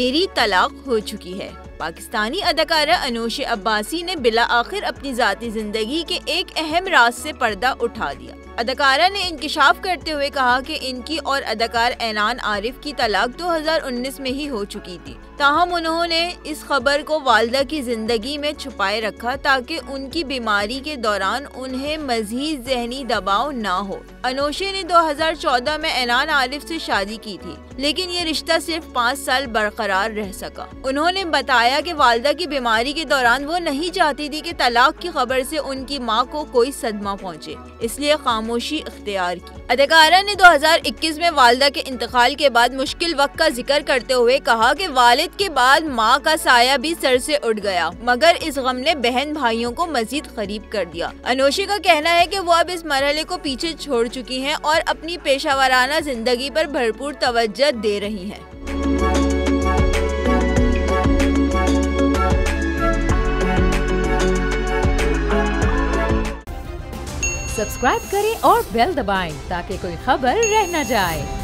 मेरी तलाक हो चुकी है। पाकिस्तानी अदाकारा अनोशे अब्बासी ने बिला आखिर अपनी जाती जिंदगी के एक अहम राज से पर्दा उठा दिया। अदाकारा ने इंकिशाफ करते हुए कहा कि इनकी और अदाकार ऐनान आरिफ की तलाक 2019 में ही हो चुकी थी। ताहम उन्होंने इस खबर को वालदा की जिंदगी में छुपाए रखा ताकि उनकी बीमारी के दौरान उन्हें मजीद जहनी दबाव न हो। अनोशे ने 2014 में ऐनान आरिफ से शादी की थी, लेकिन ये रिश्ता सिर्फ 5 साल बरकरार रह सका। उन्होंने बताया कि वालदा की बीमारी के दौरान वो नहीं चाहती थी कि तलाक की खबर से उनकी माँ को कोई सदमा पहुँचे, इसलिए खामोशी इख्तियार की। अदाकारा ने 2021 में वालदा के इंतकाल के बाद मुश्किल वक्त का जिक्र करते हुए कहा कि वालिद के बाद माँ का साया भी सर से उठ गया, मगर इस गम ने बहन भाइयों को मजीद करीब कर दिया। अनोशे का कहना है कि वो अब इस मरहले को पीछे छोड़ चुकी हैं और अपनी पेशावराना जिंदगी पर भरपूर तवज्जो दे रही हैं। सब्सक्राइब करें और बेल दबाएं ताकि कोई खबर रह न जाए।